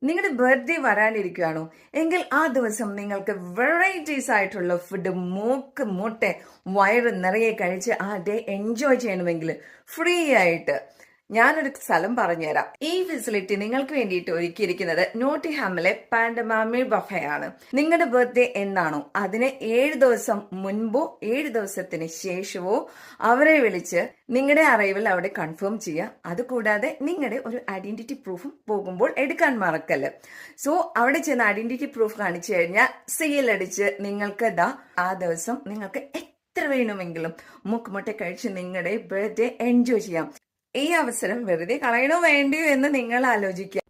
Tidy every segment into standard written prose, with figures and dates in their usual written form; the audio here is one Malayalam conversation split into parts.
നിങ്ങളുടെ ബർത്ത്ഡേ വരാനിരിക്കുകയാണോ എങ്കിൽ ആ ദിവസം നിങ്ങൾക്ക് വെറൈറ്റീസ് ആയിട്ടുള്ള ഫുഡ് മുട്ടെ വയറ് നിറയെ കഴിച്ച് ആ ഡേ എൻജോയ് ചെയ്യണമെങ്കിൽ ഫ്രീ ആയിട്ട് ഞാനൊരു സ്ഥലം പറഞ്ഞുതരാം. ഈ ഫെസിലിറ്റി നിങ്ങൾക്ക് വേണ്ടിയിട്ട് ഒരുക്കിയിരിക്കുന്നത് നോട്ടിഹാമിലെ പാൻഡമാമി ബഫയാണ്. നിങ്ങളുടെ ബർത്ത്ഡേ എന്നാണോ അതിന് 7 ദിവസം മുൻപോ 7 ദിവസത്തിന് ശേഷമോ അവരെ വിളിച്ച് നിങ്ങളുടെ അറൈവൽ അവിടെ കൺഫേം ചെയ്യുക. അതുകൂടാതെ നിങ്ങളുടെ ഒരു ഐഡന്റിറ്റി പ്രൂഫും പോകുമ്പോൾ എടുക്കാൻ മറക്കല്ല്. സോ അവിടെ ചെന്ന് ഐഡന്റിറ്റി പ്രൂഫ് കാണിച്ചു കഴിഞ്ഞാൽ സീലടിച്ച് നിങ്ങൾക്ക് ആ ദിവസം നിങ്ങൾക്ക് എത്ര വേണമെങ്കിലും മുക്കുമുട്ട കഴിച്ച് നിങ്ങളുടെ ബർത്ത്ഡേ എൻജോയ് ചെയ്യാം. ഈ അവസരം വെറുതെ കളയണോ വേണ്ടിയോ എന്ന് നിങ്ങൾ ആലോചിക്കുക.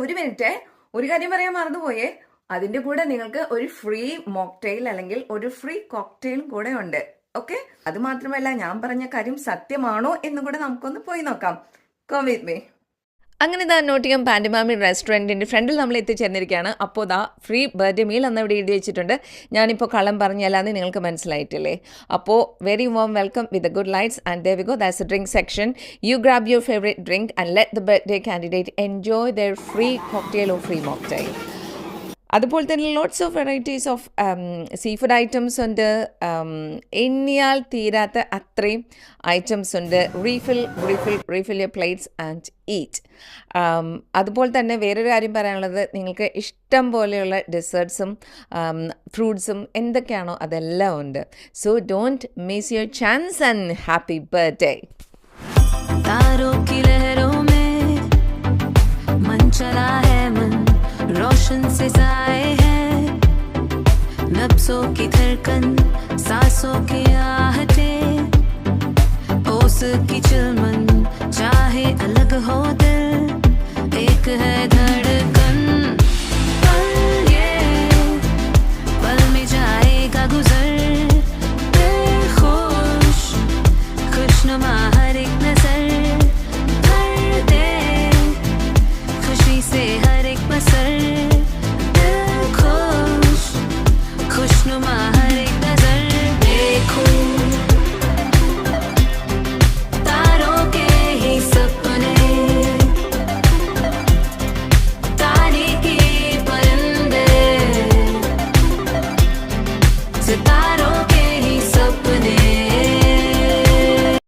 ഒരു മിനിറ്റ്, ഒരു കാര്യം പറയാൻ മറന്നുപോയേ. അതിന്റെ കൂടെ നിങ്ങൾക്ക് ഒരു ഫ്രീ മോക്ടെയിൽ അല്ലെങ്കിൽ ഒരു ഫ്രീ കോക്ടെയിലും കൂടെ ഉണ്ട്. ഓക്കെ, അത് മാത്രമല്ല ഞാൻ പറഞ്ഞ കാര്യം സത്യമാണോ എന്നും കൂടെ നമുക്കൊന്ന് പോയി നോക്കാം. Come with me. അങ്ങനെ നോട്ടിയം പാൻഡമാമി റെസ്റ്റോറൻറ്റിൻ്റെ ഫ്രണ്ടിൽ നമ്മൾ എത്തിച്ചേർന്നിരിക്കുകയാണ്. അപ്പോൾ ഫ്രീ ബർത്ത്ഡേ മീൽ അന്ന് ഇവിടെ എഴുതി വെച്ചിട്ടുണ്ട്. ഞാനിപ്പോൾ കള്ളം പറഞ്ഞല്ലാന്ന് നിങ്ങൾക്ക് മനസ്സിലായിട്ടില്ലേ? അപ്പോൾ very warm welcome with good lights and there we go. That's the drink section. You grab your favorite drink and let the birthday candidate enjoy their free cocktail or free mocktail. അതുപോലെ തന്നെ lots of varieties of sea food items ഉണ്ട്. എണ്ണിയാൽ തീരാത്ത അത്രയും ഐറ്റംസ് ഉണ്ട്. Refill your plates and eat. അതുപോലെ തന്നെ വേറൊരു കാര്യം പറയാനുള്ളത്, നിങ്ങൾക്ക് ഇഷ്ടം പോലെയുള്ള ഡെസേർട്ട്സും ഫ്രൂട്ട്സും എന്തൊക്കെയാണോ അതെല്ലാം ഉണ്ട്. So don't miss your chance and happy birthday. रोशन से साए हैं नब्सों की धड़कन, सांसों की आहटें, ओस की चिलमन, चाहे अलग हो दिल, एक है धड़कन. पल में जाएगा गुजर, दिल खुश खुशनुमा हर एक नजर, भर दे खुशी से हर एक बसर, दिल खुश खुशनुमा.